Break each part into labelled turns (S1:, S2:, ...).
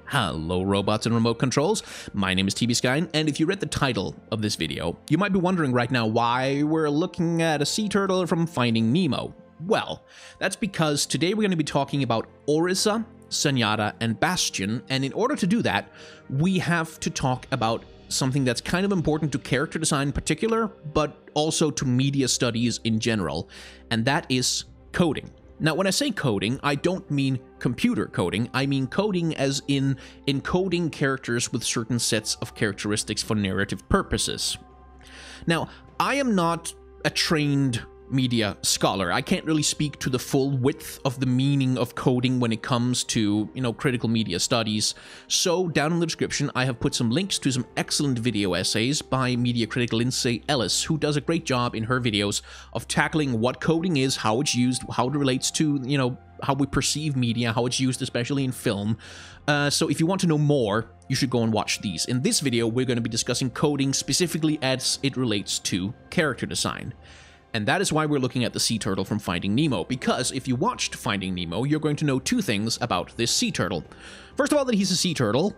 S1: Hello robots and remote controls, my name is TBSkyn, and if you read the title of this video, you might be wondering right now why we're looking at a sea turtle from Finding Nemo. Well, that's because today we're going to be talking about Orisa, Zenyatta, and Bastion, and in order to do that, we have to talk about something that's kind of important to character design in particular, but also to media studies in general, and that is coding. Now, when I say coding, I don't mean computer coding, I mean coding as in encoding characters with certain sets of characteristics for narrative purposes. Now, I am not a trained media scholar. I can't really speak to the full width of the meaning of coding when it comes to, critical media studies. So down in the description, I have put some links to some excellent video essays by media critic Lindsay Ellis, who does a great job in her videos of tackling what coding is, how it's used, how it relates to, how we perceive media, how it's used, especially in film. So if you want to know more, you should go and watch these. In this video, we're going to be discussing coding specifically as it relates to character design. And that is why we're looking at the sea turtle from Finding Nemo, because if you watched Finding Nemo, you're going to know two things about this sea turtle. First of all, that he's a sea turtle,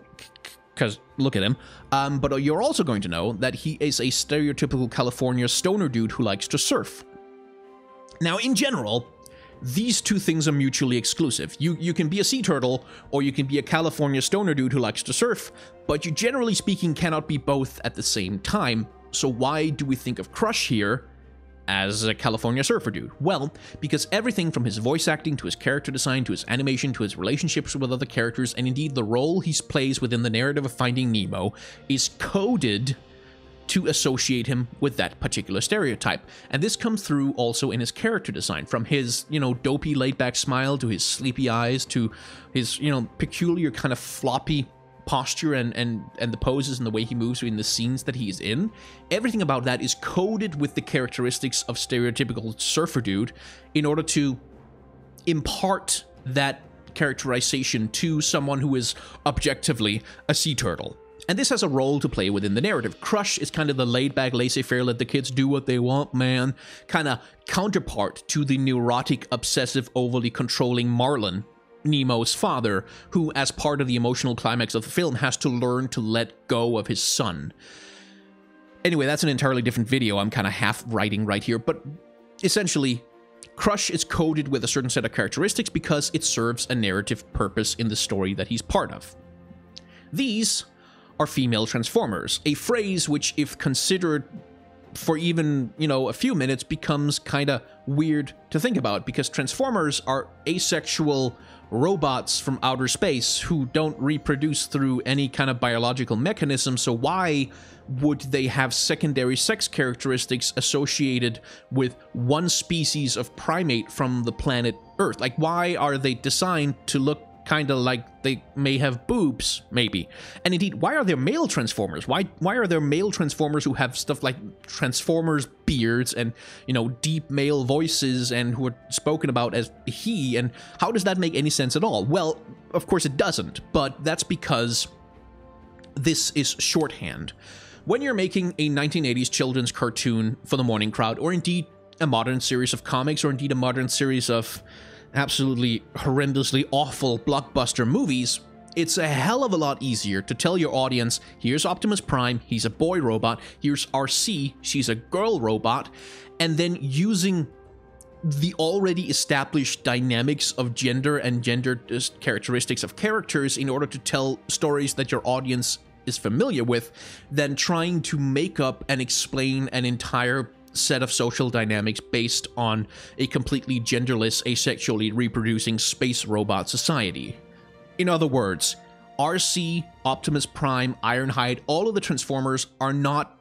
S1: because look at him, but you're also going to know that he is a stereotypical California stoner dude who likes to surf. Now, in general, these two things are mutually exclusive. You can be a sea turtle, or you can be a California stoner dude who likes to surf, but you generally speaking cannot be both at the same time. So why do we think of Crush here as a California surfer dude? Well, because everything from his voice acting to his character design to his animation to his relationships with other characters and indeed the role he plays within the narrative of Finding Nemo is coded to associate him with that particular stereotype. And this comes through also in his character design, from his, dopey laid-back smile to his sleepy eyes to his, peculiar kind of floppy posture and the poses and the way he moves in the scenes that he's in. Everything about that is coded with the characteristics of stereotypical surfer dude in order to impart that characterization to someone who is objectively a sea turtle. And this has a role to play within the narrative. Crush is kind of the laid-back, laissez-faire, let the kids do what they want, man, kind of counterpart to the neurotic, obsessive, overly controlling Marlin, Nemo's father, who, as part of the emotional climax of the film, has to learn to let go of his son. Anyway, that's an entirely different video I'm kind of half writing right here, but essentially, Crush is coded with a certain set of characteristics because it serves a narrative purpose in the story that he's part of. These are female transformers, a phrase which, if considered for even, a few minutes, becomes kind of weird to think about, because transformers are asexual robots from outer space who don't reproduce through any kind of biological mechanism, so why would they have secondary sex characteristics associated with one species of primate from the planet Earth? Like, why are they designed to look kind of like they may have boobs, maybe? And indeed, why are there male transformers? Why are there male transformers who have stuff like transformers beards and, deep male voices and who are spoken about as he? And how does that make any sense at all? Well, of course it doesn't, but that's because this is shorthand. When you're making a 1980s children's cartoon for the morning crowd, or indeed a modern series of comics, or indeed a modern series of absolutely horrendously awful blockbuster movies, it's a hell of a lot easier to tell your audience, here's Optimus Prime, he's a boy robot, here's RC, she's a girl robot, and then using the already established dynamics of gender and gender characteristics of characters in order to tell stories that your audience is familiar with, than trying to make up and explain an entire set of social dynamics based on a completely genderless, asexually reproducing space robot society. In other words, RC, Optimus Prime, Ironhide, all of the Transformers are not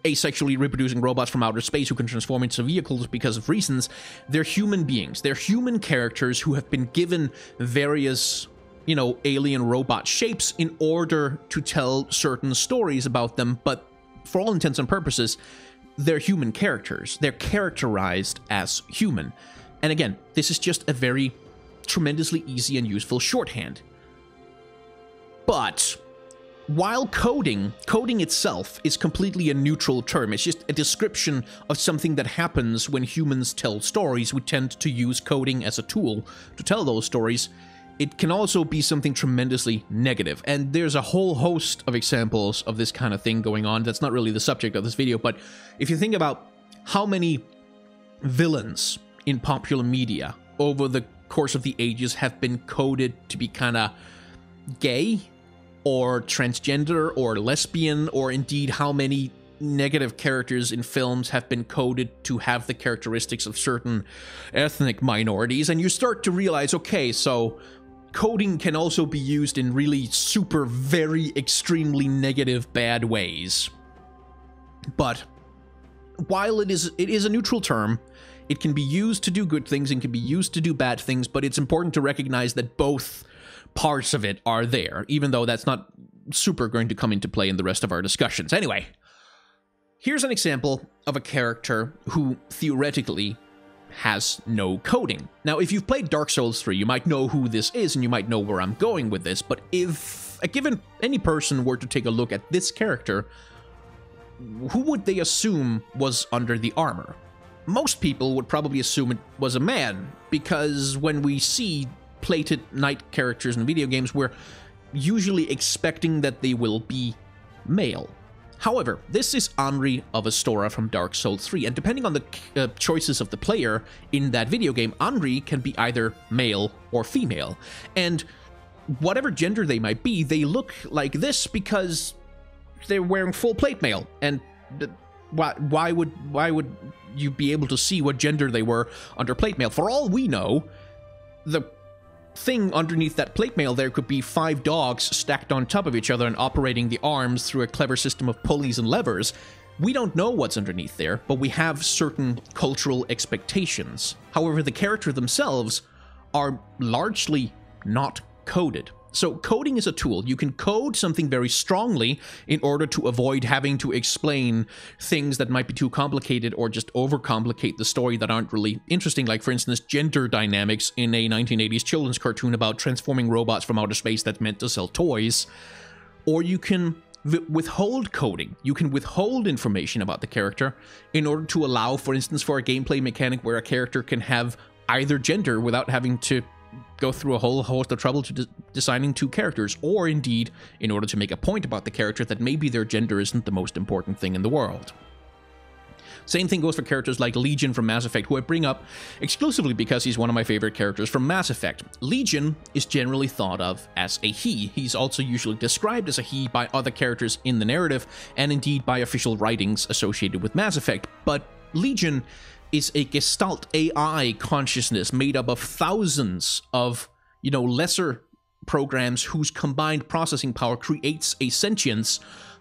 S1: asexually reproducing robots from outer space who can transform into vehicles because of reasons. They're human beings. They're human characters who have been given various, alien robot shapes in order to tell certain stories about them, but for all intents and purposes, they're human characters. They're characterized as human. And again, this is just a very tremendously easy and useful shorthand. But while coding itself is completely a neutral term, it's just a description of something that happens when humans tell stories. We tend to use coding as a tool to tell those stories. it can also be something tremendously negative. And there's a whole host of examples of this kind of thing going on. That's not really the subject of this video, but if you think about how many villains in popular media over the course of the ages have been coded to be kind of gay or transgender or lesbian, or indeed how many negative characters in films have been coded to have the characteristics of certain ethnic minorities, and you start to realize, okay, so coding can also be used in really super, very extremely negative, bad ways. But while it is a neutral term, it can be used to do good things and can be used to do bad things, but it's important to recognize that both parts of it are there, even though that's not super going to come into play in the rest of our discussions. Anyway, here's an example of a character who theoretically has no coding. Now, if you've played Dark Souls 3, you might know who this is and you might know where I'm going with this, but if any person were to take a look at this character, who would they assume was under the armor? Most people would probably assume it was a man, because when we see plated knight characters in video games, we're usually expecting that they will be male. However, this is Henri of Astora from Dark Souls 3, and depending on the choices of the player in that video game, Henri can be either male or female. And whatever gender they might be, they look like this because they're wearing full plate mail. And why would you be able to see what gender they were under plate mail? For all we know, the thing underneath that plate mail there could be 5 dogs stacked on top of each other and operating the arms through a clever system of pulleys and levers. We don't know what's underneath there, but we have certain cultural expectations. However, the characters themselves are largely not coded. So coding is a tool. You can code something very strongly in order to avoid having to explain things that might be too complicated or just overcomplicate the story that aren't really interesting, like, for instance, gender dynamics in a 1980s children's cartoon about transforming robots from outer space that's meant to sell toys. Or you can withhold coding. You can withhold information about the character in order to allow, for instance, for a gameplay mechanic where a character can have either gender without having to go through a whole host of trouble to designing 2 characters, or indeed, in order to make a point about the character that maybe their gender isn't the most important thing in the world. Same thing goes for characters like Legion from Mass Effect, who I bring up exclusively because he's one of my favorite characters from Mass Effect. Legion is generally thought of as a he. He's also usually described as a he by other characters in the narrative, and indeed by official writings associated with Mass Effect. But Legion is a Gestalt AI consciousness made up of thousands of, lesser programs whose combined processing power creates a sentience,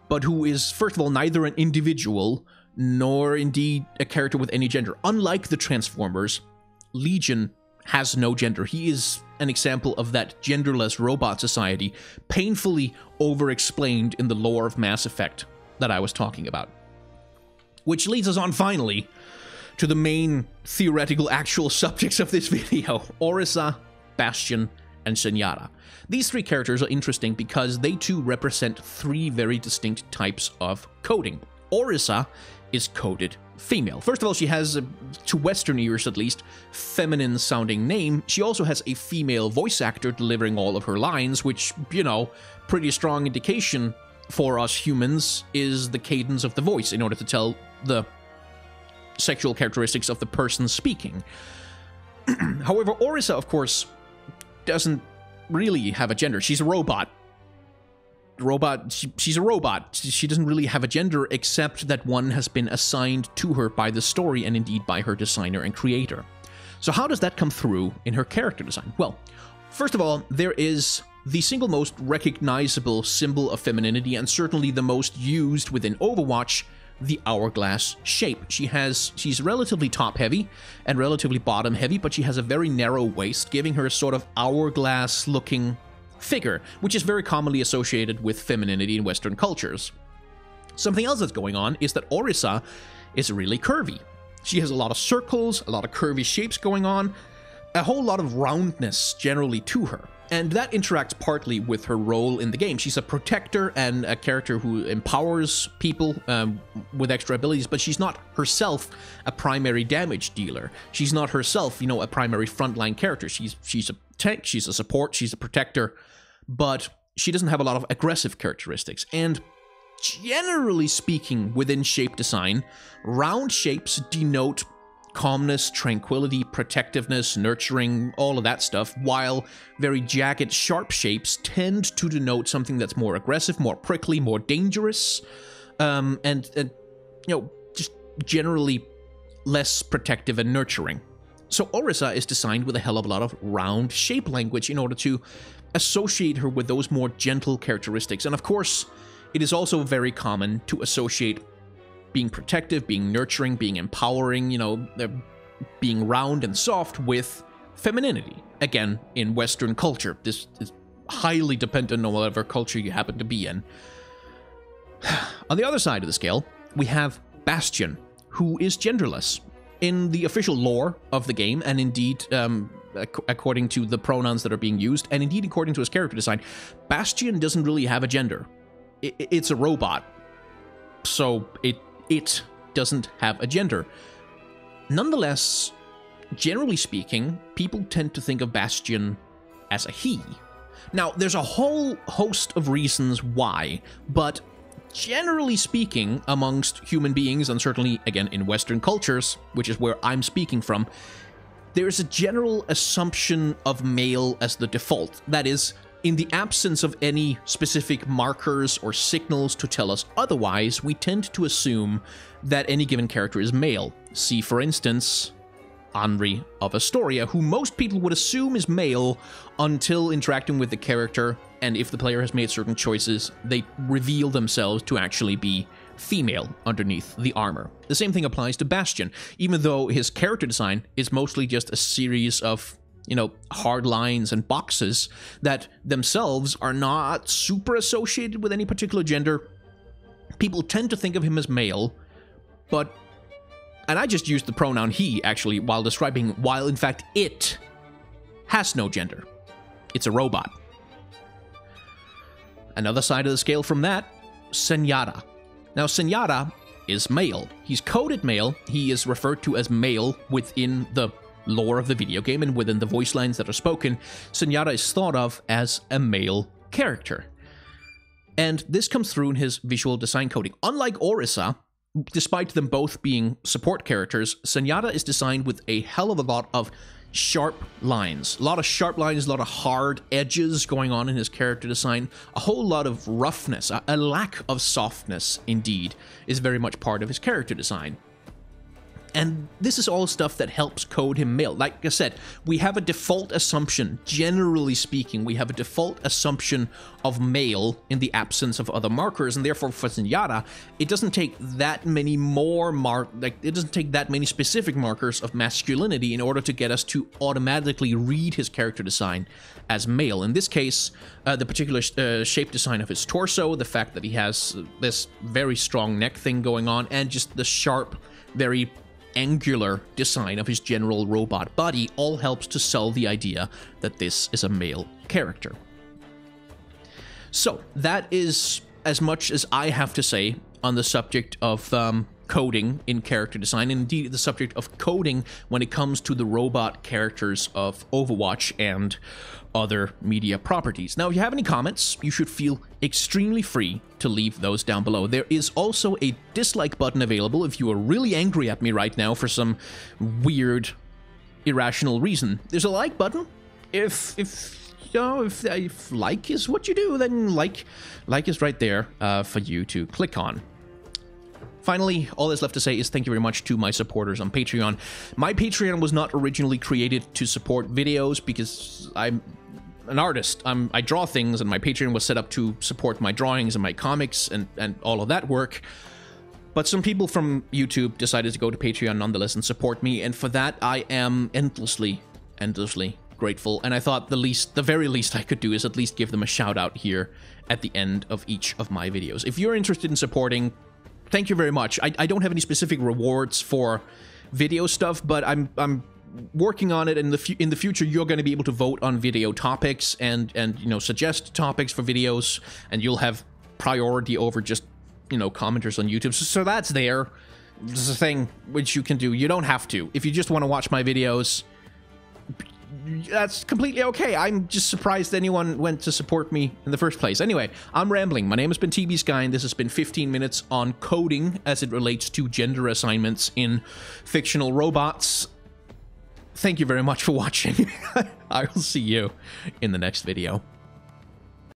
S1: but who is, first of all, neither an individual nor indeed a character with any gender. Unlike the Transformers, Legion has no gender. He is an example of that genderless robot society, painfully over-explained in the lore of Mass Effect that I was talking about. Which leads us on, finally, to the main theoretical actual subjects of this video: Orisa, Bastion, and Zenyatta. These 3 characters are interesting because they too represent 3 very distinct types of coding. Orisa is coded female. First of all, she has, to Western ears at least, feminine-sounding name. She also has a female voice actor delivering all of her lines, which, pretty strong indication for us humans is the cadence of the voice in order to tell the sexual characteristics of the person speaking. However, Orisa, of course, doesn't really have a gender. She's a robot. She's a robot. She doesn't really have a gender, except that one has been assigned to her by the story and indeed by her designer and creator. So how does that come through in her character design? Well, first of all, there is the single most recognizable symbol of femininity, and certainly the most used within Overwatch, the hourglass shape. She's relatively top-heavy and relatively bottom-heavy, but she has a very narrow waist, giving her a sort of hourglass-looking figure, which is very commonly associated with femininity in Western cultures. Something else that's going on is that Orisa is really curvy. She has a lot of circles, a lot of curvy shapes going on, a whole lot of roundness generally to her. And that interacts partly with her role in the game. She's a protector and a character who empowers people with extra abilities, but she's not herself a primary damage dealer. She's not herself, you know, a primary frontline character. She's a tank, she's a support, she's a protector, but she doesn't have a lot of aggressive characteristics. And generally speaking, within shape design, round shapes denote calmness, tranquility, protectiveness, nurturing, all of that stuff, while very jagged, sharp shapes tend to denote something that's more aggressive, more prickly, more dangerous, and you know, just generally less protective and nurturing. So Orisa is designed with a hell of a lot of round shape language in order to associate her with those more gentle characteristics. And of course, it is also very common to associate being protective, being nurturing, being empowering, you know, being round and soft with femininity. Again, in Western culture, this is highly dependent on whatever culture you happen to be in. On the other side of the scale, we have Bastion, who is genderless. In the official lore of the game, and indeed, according to the pronouns that are being used, and indeed according to his character design, Bastion doesn't really have a gender. It's a robot, so it doesn't have a gender. Nonetheless, generally speaking, people tend to think of Bastion as a he. Now, there's a whole host of reasons why, but generally speaking, amongst human beings, and certainly, again, in Western cultures, which is where I'm speaking from, there's a general assumption of male as the default. That is, in the absence of any specific markers or signals to tell us otherwise, we tend to assume that any given character is male. See, for instance, Henri of Astoria, who most people would assume is male until interacting with the character, and if the player has made certain choices, they reveal themselves to actually be female underneath the armor. The same thing applies to Bastion, even though his character design is mostly just a series of, you know, hard lines and boxes that themselves are not super associated with any particular gender. People tend to think of him as male, but, and I just used the pronoun he, actually, while describing, while in fact it has no gender. It's a robot. Another side of the scale from that, Zenyatta. Now, Zenyatta is male. He's coded male. He is referred to as male within the lore of the video game and within the voice lines that are spoken. Zenyatta is thought of as a male character. And this comes through in his visual design coding. Unlike Orisa, despite them both being support characters, Zenyatta is designed with a hell of a lot of sharp lines. A lot of sharp lines, a lot of hard edges going on in his character design. A whole lot of roughness, a lack of softness, indeed, is very much part of his character design. And this is all stuff that helps code him male. Like I said, we have a default assumption, generally speaking, we have a default assumption of male in the absence of other markers, and therefore for Zenyatta, it doesn't take that many it doesn't take that many specific markers of masculinity in order to get us to automatically read his character design as male. In this case, the particular shape design of his torso, the fact that he has this very strong neck thing going on, and just the sharp, very angular design of his general robot body all helps to sell the idea that this is a male character. So that is as much as I have to say on the subject of coding in character design, and indeed the subject of coding when it comes to the robot characters of Overwatch and other media properties. Now, if you have any comments, you should feel extremely free to leave those down below. There is also a dislike button available if you are really angry at me right now for some weird, irrational reason. There's a like button. If like is what you do, then like is right there for you to click on. Finally, all that's left to say is thank you very much to my supporters on Patreon. My Patreon was not originally created to support videos because I'm an artist. I draw things, and my Patreon was set up to support my drawings and my comics and all of that work. But some people from YouTube decided to go to Patreon nonetheless and support me, and for that I am endlessly grateful. And I thought the very least I could do is at least give them a shout out here at the end of each of my videos. If you're interested in supporting, thank you very much. I don't have any specific rewards for video stuff, but I'm working on it, and in the future, you're going to be able to vote on video topics and you know, suggest topics for videos, and you'll have priority over just, you know, commenters on YouTube. So that's there. This is a thing which you can do. You don't have to. If you just want to watch my videos, that's completely okay. I'm just surprised anyone went to support me in the first place. Anyway, I'm rambling. My name has been TB Sky, and this has been 15 minutes on coding as it relates to gender assignments in fictional robots. Thank you very much for watching. I will see you in the next video.